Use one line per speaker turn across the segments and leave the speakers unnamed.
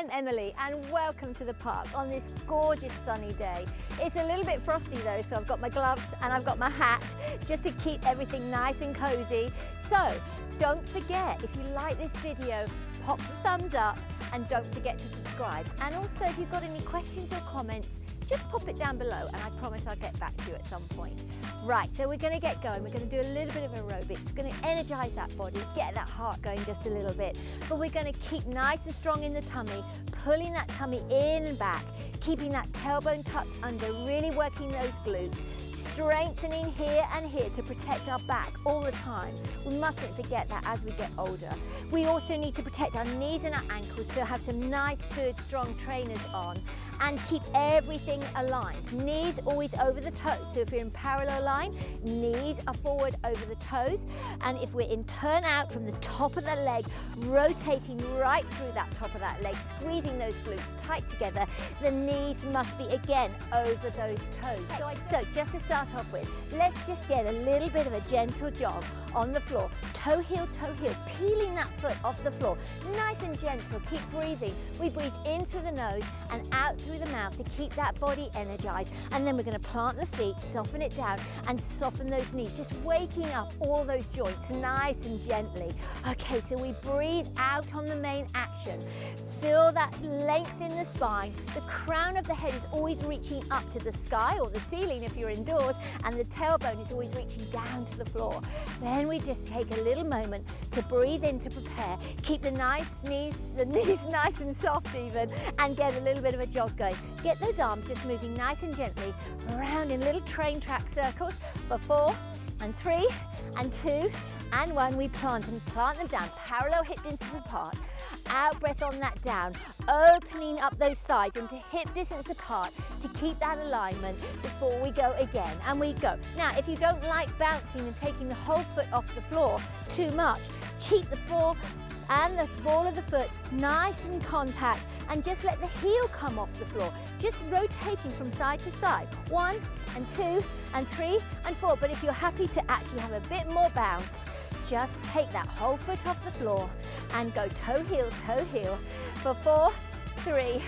I'm Emily and welcome to the park on this gorgeous sunny day. It's a little bit frosty though, so I've got my gloves and I've got my hat just to keep everything nice and cozy. So don't forget, if you like this video, pop the thumbs up and don't forget to subscribe. And also if you've got any questions or comments, just pop it down below and I promise I'll get back to you at some point. Right, so we're going to get going. We're going to do a little bit of aerobics. We're going to energize that body, get that heart going just a little bit. But we're going to keep nice and strong in the tummy, pulling that tummy in and back, keeping that tailbone tucked under, really working those glutes, strengthening here and here to protect our back all the time. We mustn't forget that as we get older. We also need to protect our knees and our ankles, so have some nice, good, strong trainers on and keep everything aligned. Knees always over the toes. So if you're in parallel line, knees are forward over the toes. And if we're in turn out from the top of the leg, rotating right through that top of that leg, squeezing those glutes tight together, the knees must be again over those toes. So just to start off with, let's just get a little bit of a gentle jog on the floor. Toe heel, peeling that foot off the floor. Nice and gentle, keep breathing. We breathe in through the nose and out through the mouth to keep that body energized. And then we're going to plant the feet, soften it down and soften those knees, just waking up all those joints nice and gently. Okay, so we breathe out on the main action. Feel that length in the spine. The crown of the head is always reaching up to the sky or the ceiling if you're indoors, and the tailbone is always reaching down to the floor. Then we just take a little moment to breathe in to prepare. Keep the knees nice and soft even, and get a little bit of a jog going. Get those arms just moving nice and gently around in little train track circles for 4 and 3 and 2 and 1. We plant them down, parallel hip distance apart. Out breath on that down, opening up those thighs into hip distance apart to keep that alignment before we go again, and we go. Now, if you don't like bouncing and taking the whole foot off the floor too much, keep the floor and the ball of the foot nice and compact, and just let the heel come off the floor, just rotating from side to side. 1 and 2 and 3 and 4. But if you're happy to actually have a bit more bounce, just take that whole foot off the floor and go toe heel for 4, 3,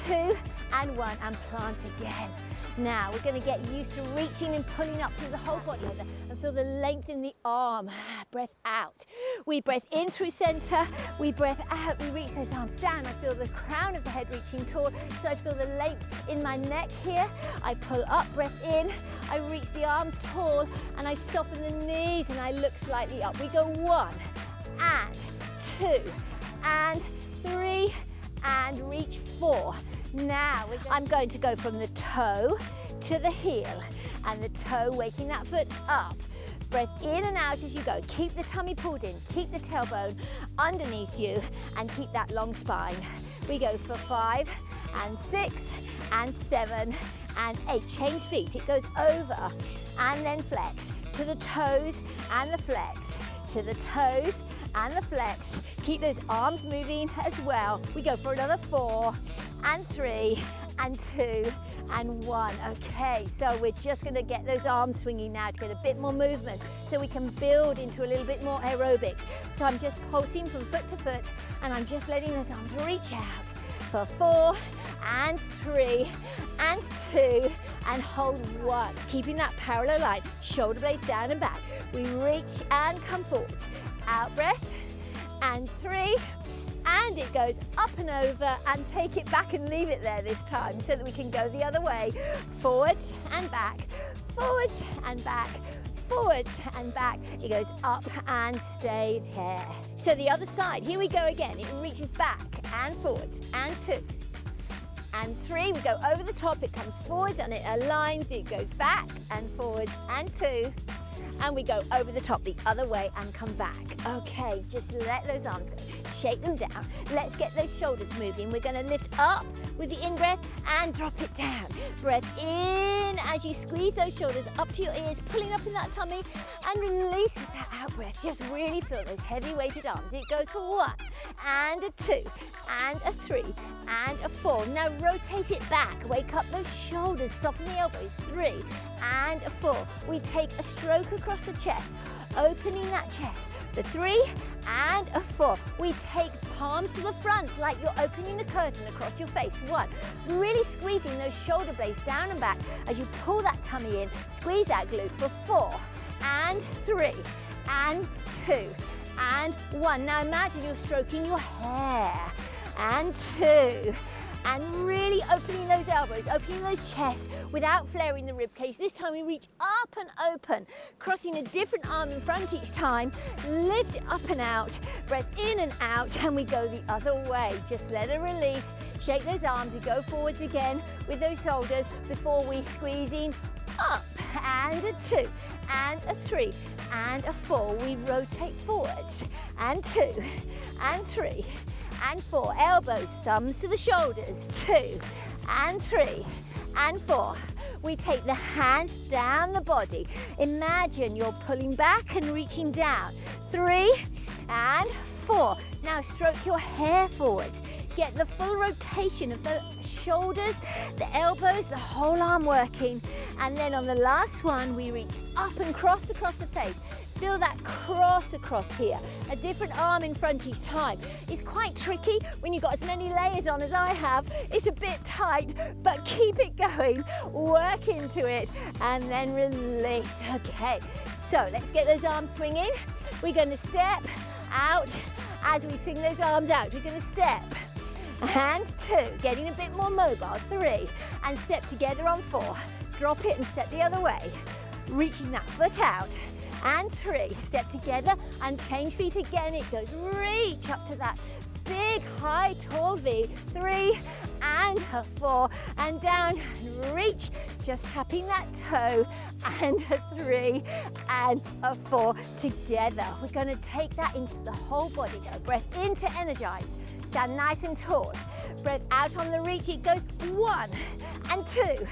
2 and 1, and plant again. Now we're going to get used to reaching and pulling up through the whole body and feel the length in the arm. Breath out. We breath in through center, we breath out, we reach those arms down. I feel the crown of the head reaching tall, so I feel the length in my neck here. I pull up, breath in, I reach the arms tall, and I soften the knees and I look slightly up. We go 1 and 2 and 3 and reach 4. Now I'm going to go from the toe to the heel, and the toe waking that foot up. Breath in and out as you go. Keep the tummy pulled in, keep the tailbone underneath you, and keep that long spine. We go for 5 and 6 and 7 and 8. Change feet. It goes over and then flex to the toes and the flex, to the toes and the flex. Keep those arms moving as well. We go for another 4 and 3 and 2 and 1. Okay, so we're just going to get those arms swinging now to get a bit more movement so we can build into a little bit more aerobics. So I'm just pulsing from foot to foot, and I'm just letting those arms reach out for 4 and 3 and 2 and hold 1. Keeping that parallel line, shoulder blades down and back. We reach and come forward. Out breath and 3. And it goes up and over, and take it back and leave it there this time so that we can go the other way. Forward and back, forward and back, forward and back. It goes up and stay there. So the other side, here we go again. It reaches back and forward and 2 and 3. We go over the top, it comes forward and it aligns. It goes back and forward and 2. And we go over the top the other way and come back. Okay, just let those arms go. Shake them down. Let's get those shoulders moving. We're going to lift up with the in-breath and drop it down. Breath in as you squeeze those shoulders up to your ears, pulling up in that tummy, and release with that out-breath. Just really feel those heavy weighted arms. It goes for 1 and a 2 and a 3 and a 4. Now rotate it back. Wake up those shoulders, soften the elbows. 3 and a 4. We take a stroke across the chest, opening that chest. The 3 and a 4. We take palms to the front like you're opening the curtain across your face. 1. Really squeezing those shoulder blades down and back as you pull that tummy in. Squeeze that glute for 4 and 3 and 2 and 1. Now imagine you're stroking your hair. And 2. And really opening those elbows, opening those chests without flaring the rib cage. This time we reach up and open, crossing a different arm in front each time. Lift up and out, breath in and out, and we go the other way. Just let it release. Shake those arms. We go forwards again with those shoulders before we squeezing up. And a 2, and a 3, and a 4. We rotate forwards. And 2, and 3. And 4, elbows, thumbs to the shoulders, 2 and 3 and 4. We take the hands down the body. Imagine you're pulling back and reaching down, 3 and 4. Now stroke your hair forwards. Get the full rotation of the shoulders, the elbows, the whole arm working. And then on the last one, we reach up and cross across the face. Feel that cross across here. A different arm in front each time. It's quite tricky when you've got as many layers on as I have. It's a bit tight, but keep it going. Work into it and then release. Okay, so let's get those arms swinging. We're going to step out as we swing those arms out. We're going to step and 2, getting a bit more mobile, 3, and step together on 4. Drop it and step the other way. Reaching that foot out. And 3, step together and change feet again. It goes reach up to that big, high, tall V. 3 and a 4 and down and reach, just tapping that toe and a 3 and a 4 together. We're going to take that into the whole body. Go breath in to energize. Stand nice and tall. Breath out on the reach. It goes 1 and 2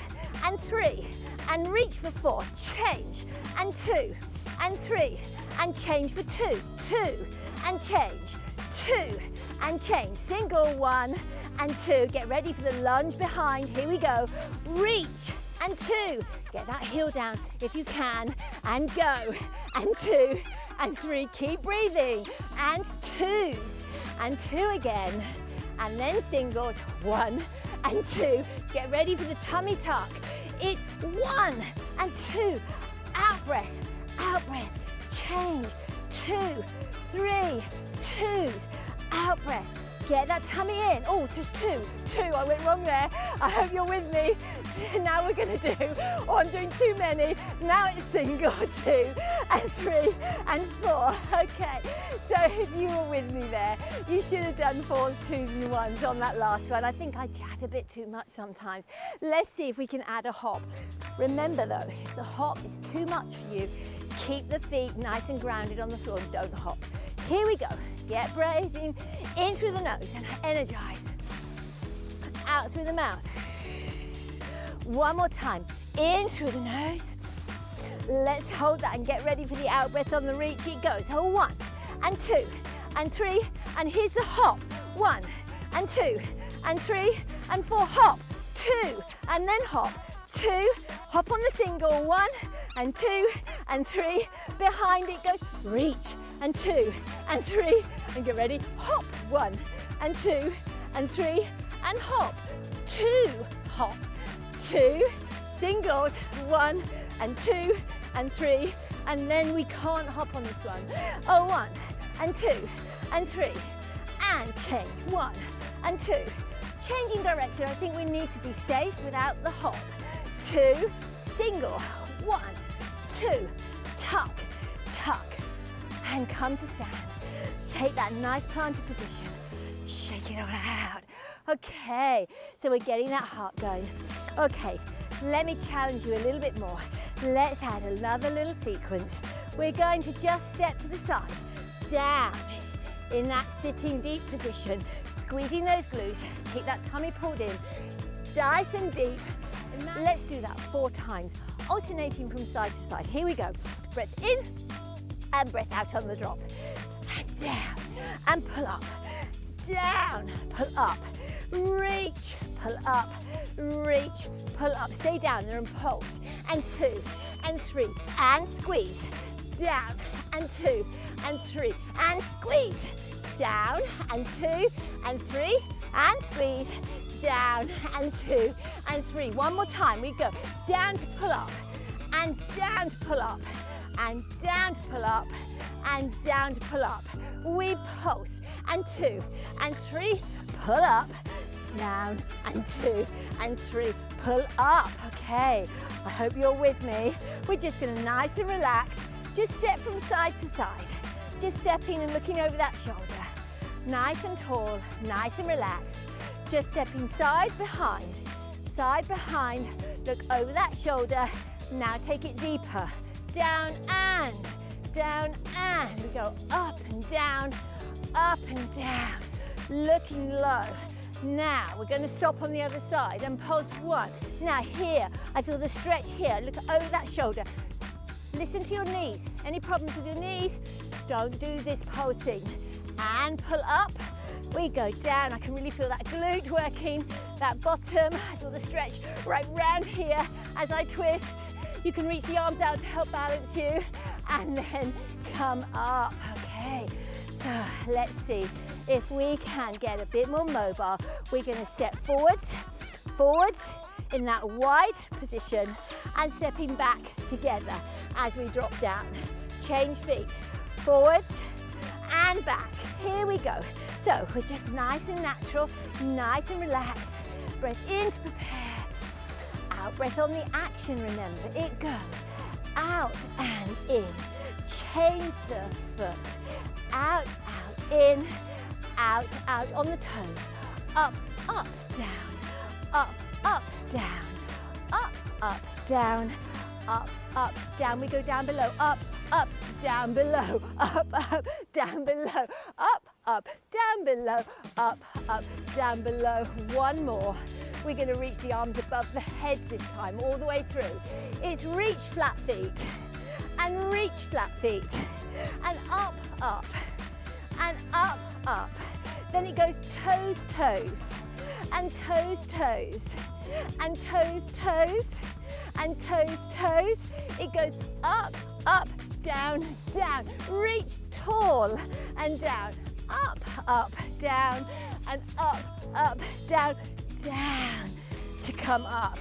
and 3 and reach for 4. Change and 2. And 3 and change for 2, 2 and change, 2 and change, single 1 and 2. Get ready for the lunge behind. Here we go. Reach and 2. Get that heel down if you can and go. And 2 and 3. Keep breathing. And 2s and 2 again. And then singles 1 and 2. Get ready for the tummy tuck. It's 1 and 2. Out breath. Out breath, change, 2, 3, 2s, out breath, get that tummy in. Oh, just 2, I went wrong there. I hope you're with me. Now we're gonna do, oh, I'm doing too many. Now it's single, 2 and 3 and 4. Okay, so if you were with me there, you should have done 4s, 2s and 1s on that last one. I think I chat a bit too much sometimes. Let's see if we can add a hop. Remember though, if the hop is too much for you, keep the feet nice and grounded on the floor and don't hop. Here we go. Get breathing in through the nose and energize. Out through the mouth. One more time. In through the nose. Let's hold that and get ready for the out breath on the reach. It goes. Hold 1 and 2 and 3 and here's the hop. 1 and 2 and 3 and 4. Hop. 2 and then hop. 2. Hop on the single. 1 and 2 and 3. Behind it goes. Reach and 2 and 3 and get ready. Hop. 1 and 2 and 3 and hop. 2. Hop. 2. Singles. 1 and 2 and 3 and then we can't hop on this one. Oh, 1 and 2 and 3 and change. 1 and 2. Changing direction. I think we need to be safe without the hop. 2. Single. 1, 2. Tuck. Tuck. And come to stand. Take that nice planted position. Shake it all out. Okay, so we're getting that heart going. Okay, let me challenge you a little bit more. Let's add another little sequence. We're going to just step to the side, down in that sitting deep position, squeezing those glutes, keep that tummy pulled in, nice and deep. Let's do that 4 times, alternating from side to side. Here we go. Breath in and breath out on the drop. And down and pull up. Down, pull up. Reach, pull up. Reach, pull up. Stay down there and pulse. And 2 and 3 and squeeze. down, and 2, and 3, and squeeze, down, and 2, and 3, and squeeze, down, and 2, and 3. One more time, we go down to pull up, and down to pull up, and down to pull up, and down to pull up. We pulse, and 2, and 3, pull up, down, and 2, and 3, pull up. Okay, I hope you're with me. We're just gonna nice and relax, just step from side to side, just stepping and looking over that shoulder. Nice and tall, nice and relaxed, just stepping side behind, look over that shoulder. Now take it deeper, down, and we go up and down, looking low. Now we're going to stop on the other side and pulse 1. Now here, I feel the stretch here. Look over that shoulder. Listen to your knees. Any problems with your knees? Don't do this pulsing. And pull up. We go down. I can really feel that glute working, that bottom. I feel the stretch right round here as I twist. You can reach the arms out to help balance you. And then come up. Okay, so let's see if we can get a bit more mobile. We're going to step forwards in that wide position and stepping back together as we drop down. Change feet, forwards and back. Here we go. So we're just nice and natural, nice and relaxed. Breath in to prepare. Out breath on the action, remember. It goes out and in. Change the foot. Out, in. Out on the toes. Up, down. Up, down. Up, down. Up, down. We go down below. Up, down below. Up, down below. Up, down below. Up, down below. One more. We're going to reach the arms above the head this time, all the way through. It's reach flat feet. And reach flat feet. And up. And up. Then it goes toes, and toes, and toes, and toes. It goes up, down. Reach tall and down. Up, down, and up, down to come up.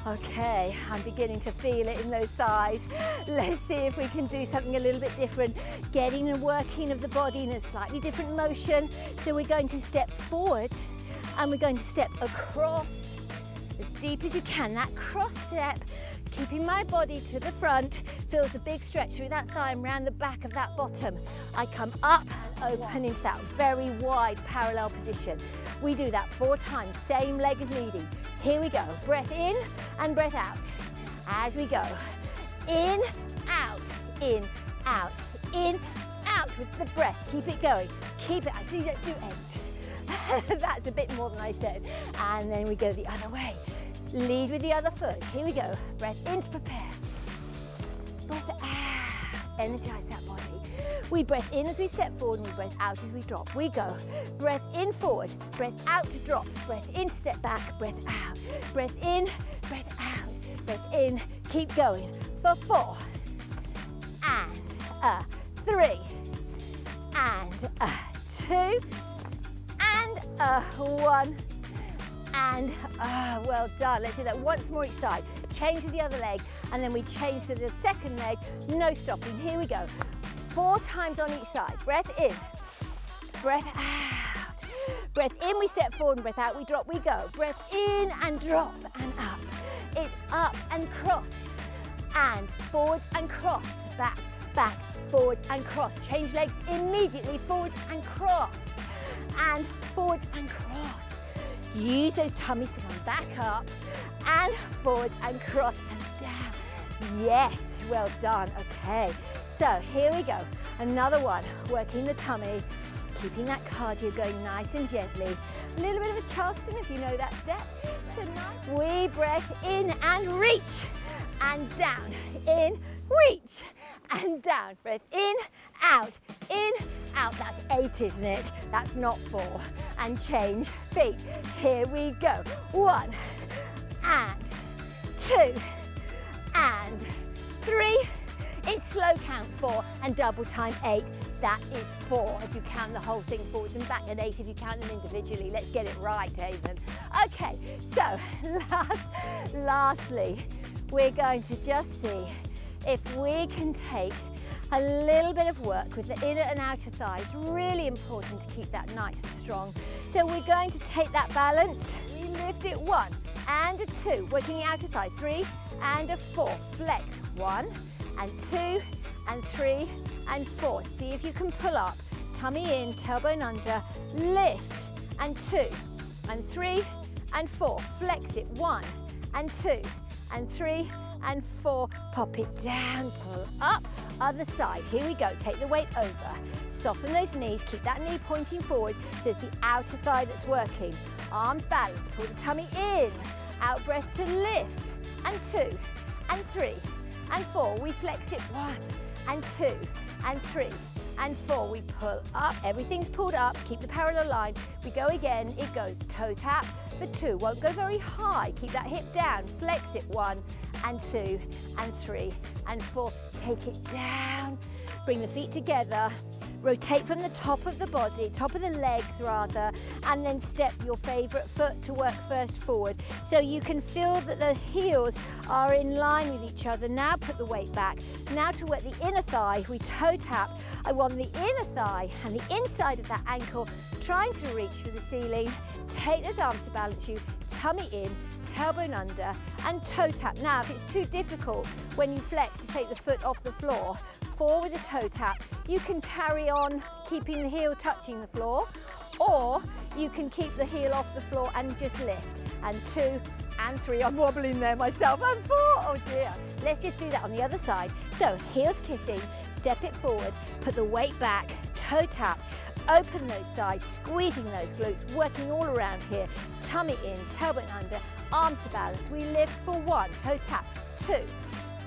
Okay, I'm beginning to feel it in those thighs. Let's see if we can do something a little bit different. Getting and working of the body in a slightly different motion. So we're going to step forward and we're going to step across as deep as you can. That cross step, keeping my body to the front, feels a big stretch through that thigh and round the back of that bottom. I come up and open into that very wide parallel position. We do that 4 times, same leg is leading. Here we go, breath in and breath out. As we go, in, out, in, out, in, out with the breath. Keep it going, keep it, do 8. That's a bit more than I said. And then we go the other way. Lead with the other foot. Here we go, breath in to prepare. Breath out, energize that body. We breath in as we step forward and we breath out as we drop. We go, breath in forward, breath out to drop, breath in, step back, breath out. Breath in, breath out, breath in, keep going for 4, and 3, and 2, and 1, and well done. Let's do that once more each side. Change to the other leg, and then we change to the second leg, no stopping. Here we go. 4 times on each side. Breath in, breath out. Breath in, we step forward, and breath out, we drop, we go. Breath in and drop and up. It's up and cross, and forwards and cross, back, forwards and cross. Change legs immediately, forwards and cross, and forwards and cross. Use those tummies to come back up, and forwards and cross and down. Yes, well done, okay. So here we go, another one, working the tummy, keeping that cardio going nice and gently. A little bit of a Charleston if you know that step. So nice. We breath in and reach, and down, in, reach, and down. Breath in, out, that's 8, isn't it? That's not 4. And change feet. Here we go. 1, and 2, and 3, It's slow count 4 and double time 8. That is 4 if you count the whole thing forwards and back, and 8 if you count them individually. Let's get it right, Haven. Okay, so lastly, we're going to just see if we can take a little bit of work with the inner and outer thighs. Really important to keep that nice and strong. So we're going to take that balance. We lift it 1 and a 2, working the outer thigh, 3 and a 4. Flex 1 and 2 and 3 and 4. See if you can pull up. Tummy in, tailbone under, lift and 2 and 3 and 4. Flex it 1 and 2 and 3 and 4. Pop it down, pull up. Other side, here we go. Take the weight over. Soften those knees, keep that knee pointing forward so it's the outer thigh that's working. Arms balanced, pull the tummy in. Out breath to lift. And 2 and 3 and 4. We flex it 1 and 2 and 3 and 4. We pull up, everything's pulled up, keep the parallel line. We go again, it goes toe tap for 2. Won't go very high, keep that hip down. Flex it 1 and 2 and 3 and 4. Take it down, bring the feet together, rotate from the top of the body, top of the legs rather, and then step your favorite foot to work first forward. So you can feel that the heels are in line with each other. Now put the weight back. Now to work the inner thigh, we toe tap. I want the inner thigh and the inside of that ankle trying to reach for the ceiling. Take those arms to balance you, tummy in, tailbone under and toe tap. Now if it's too difficult when you flex to take the foot off the floor, 4 with a toe tap, you can carry on keeping the heel touching the floor, or you can keep the heel off the floor and just lift. And 2 and 3, I'm wobbling there myself, and 4, oh dear. Let's just do that on the other side. So heels kissing, step it forward, put the weight back, toe tap, open those thighs, squeezing those glutes, working all around here, tummy in, tailbone under, arms to balance. We lift for 1, toe tap, 2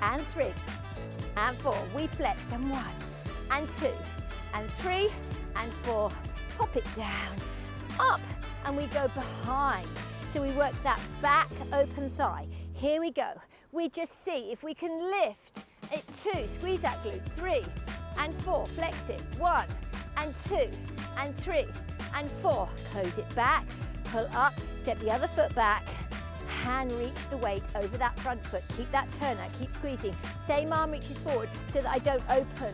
and 3 and 4. We flex and 1 and 2 and 3 and 4. Pop it down, up, and we go behind. So we work that back open thigh. Here we go. We just see if we can lift it 2, squeeze that glute, 3 and 4. Flex it, 1 and 2 and 3 and 4. Close it back, pull up, step the other foot back, hand reach the weight over that front foot. Keep that turn out, keep squeezing. Same arm reaches forward so that I don't open,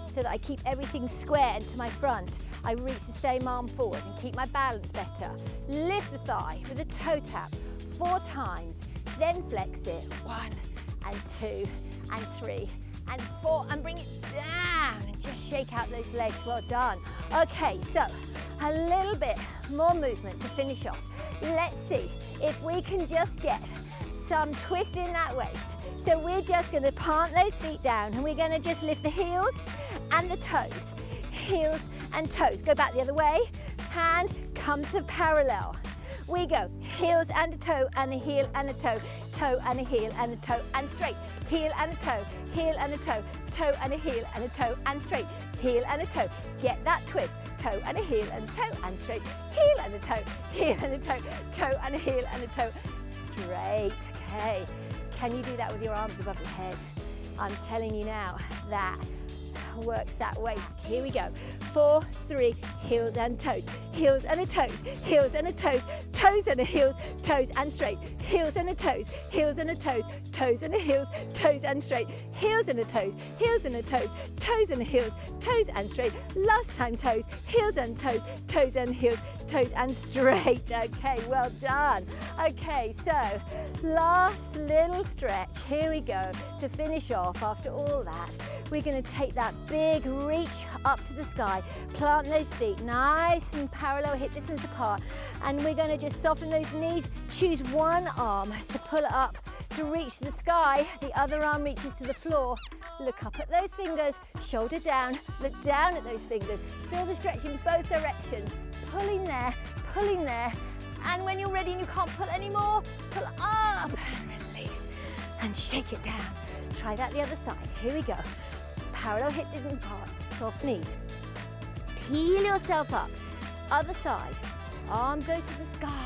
so that I keep everything square to my front. I reach the same arm forward and keep my balance better. Lift the thigh with a toe tap 4 times, then flex it, 1 and 2 and 3 and 4, and bring it down and just shake out those legs. Well done. Okay, so a little bit more movement to finish off. Let's see if we can just get some twist in that waist. So we're just going to plant those feet down and we're going to just lift the heels and the toes. Heels and toes. Go back the other way. Hand comes to parallel. We go heels and a toe and a heel and a toe, toe and a heel and a toe and straight. Heel and a toe, heel and a toe, toe and a heel and a toe and straight. Heel and a toe. Get that twist. Toe and a heel and toe and straight. Heel and a toe, heel and a toe, toe and a heel and a toe. Straight. Okay. Can you do that with your arms above your head? I'm telling you now, that works that waist. Here we go. 4, 3, heels and toes, heels and a toes, heels and a toes, toes and a heels, toes and straight, heels and a toes, heels and a toes, toes and a heels, toes and straight, heels and a toes, heels and a toes, toes and a heels, toes and straight. Last time toes, heels and toes, toes and heels, toes and straight. Okay, well done. Okay, so last little stretch. Here we go to finish off. After all that, we're going to take that big reach up to the sky, plant those feet nice and parallel, hip distance apart, and we're going to just soften those knees. Choose one arm to pull it up to reach the sky, the other arm reaches to the floor. Look up at those fingers, shoulder down, look down at those fingers, feel the stretch in both directions, pulling there, and when you're ready and you can't pull anymore, pull up and release and shake it down. Try that the other side. Here we go. Parallel hip distance apart, soft knees. Peel yourself up. Other side. Arm goes to the sky.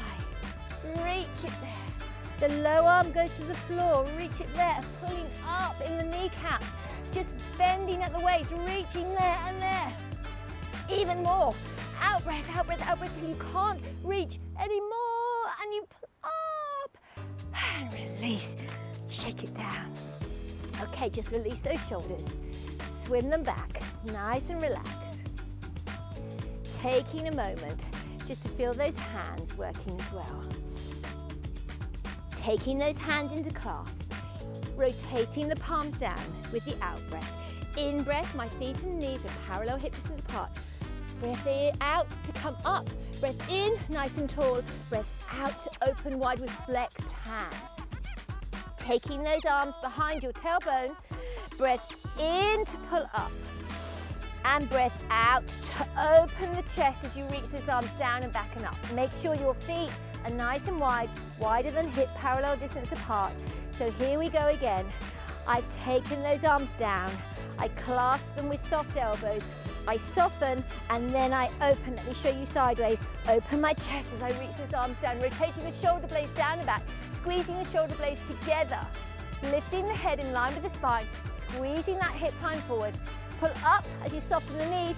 Reach it there. The low arm goes to the floor. Reach it there. Pulling up in the kneecaps. just bending at the waist, reaching there and there. Even more. Out breath, out breath, out breath till you can't reach anymore. And you pull up and release. Shake it down. Okay, just release those shoulders. Swim them back, nice and relaxed. Taking a moment just to feel those hands working as well. Taking those hands into clasp, rotating the palms down with the out breath. In breath, my feet and knees are parallel hip distance apart. Breath in, out to come up. Breath in, nice and tall. Breath out to open wide with flexed hands. Taking those arms behind your tailbone. Breath in to pull up. And breath out to open the chest as you reach those arms down and back and up. Make sure your feet are nice and wide, wider than hip, parallel distance apart. So here we go again. I've taken those arms down. I clasp them with soft elbows. I soften and then I open. Let me show you sideways. Open my chest as I reach those arms down, rotating the shoulder blades down and back, squeezing the shoulder blades together, lifting the head in line with the spine, squeezing that hip line forward. Pull up as you soften the knees,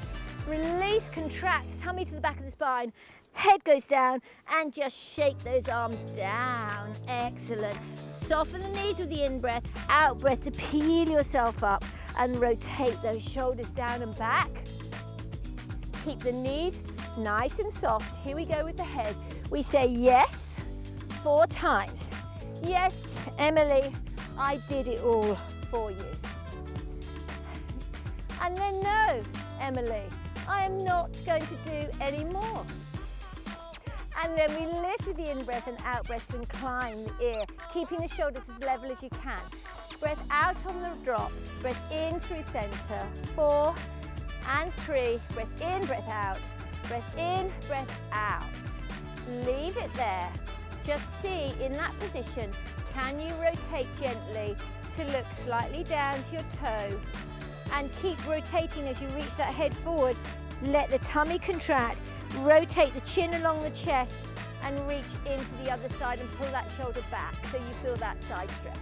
release, contract, tummy to the back of the spine, head goes down and just shake those arms down. Excellent. Soften the knees with the in-breath, out-breath to peel yourself up and rotate those shoulders down and back. Keep the knees nice and soft. Here we go with the head. We say yes 4 times. Yes, Emily, I did it all for you. And then no, Emily, I am not going to do any more. And then we lift with the in-breath and out-breath to incline the ear, keeping the shoulders as level as you can. Breath out on the drop, breath in through center, 4 and 3, breath in, breath out, breath in, breath out. Leave it there. Just see in that position, can you rotate gently to look slightly down to your toe and keep rotating as you reach that head forward. Let the tummy contract, rotate the chin along the chest and reach into the other side and pull that shoulder back so you feel that side stretch.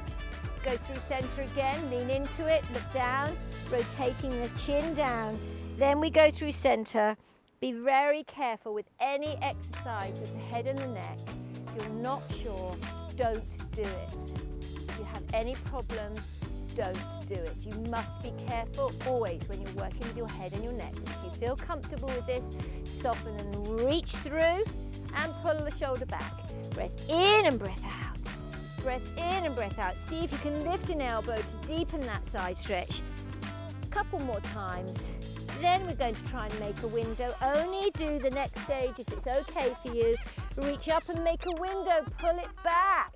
Go through center again, lean into it, look down, rotating the chin down. Then we go through center. Be very careful with any exercise with the head and the neck. If you're not sure, don't do it. If you have any problems, don't do it. You must be careful always when you're working with your head and your neck. If you feel comfortable with this, soften and reach through and pull the shoulder back. Breath in and breath out. Breath in and breath out. See if you can lift an elbow to deepen that side stretch. A couple more times. Then we're going to try and make a window. Only do the next stage if it's okay for you. Reach up and make a window. Pull it back.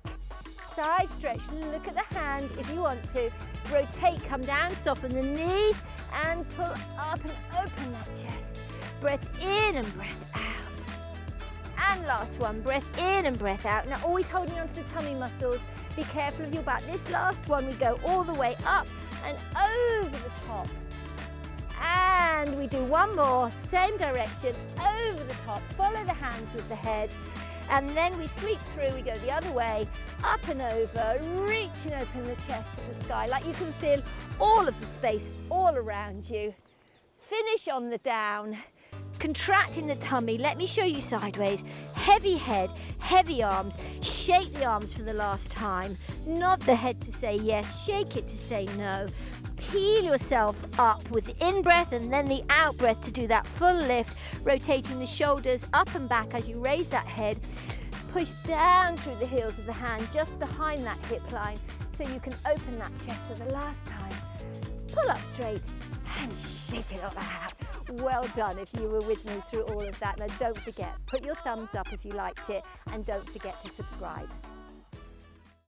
Side stretch. Look at the hand if you want to. Rotate, come down, soften the knees and pull up and open that chest. Breath in and breath out. And last one, breath in and breath out. Now always holding onto the tummy muscles. Be careful of your back. This last one, we go all the way up and over the top. And we do one more, same direction, over the top. Follow the hands with the head. And then we sweep through, we go the other way, up and over, reach and open the chest to the sky, like you can feel all of the space all around you. Finish on the down. Contracting the tummy. Let me show you sideways. Heavy head, heavy arms. Shake the arms for the last time. Nod the head to say yes. Shake it to say no. Peel yourself up with the in-breath and then the out-breath to do that full lift. Rotating the shoulders up and back as you raise that head. Push down through the heels of the hand just behind that hip line so you can open that chest for the last time. Pull up straight and shake it all out. Well done if you were with me through all of that. Now don't forget, put your thumbs up if you liked it and don't forget to subscribe.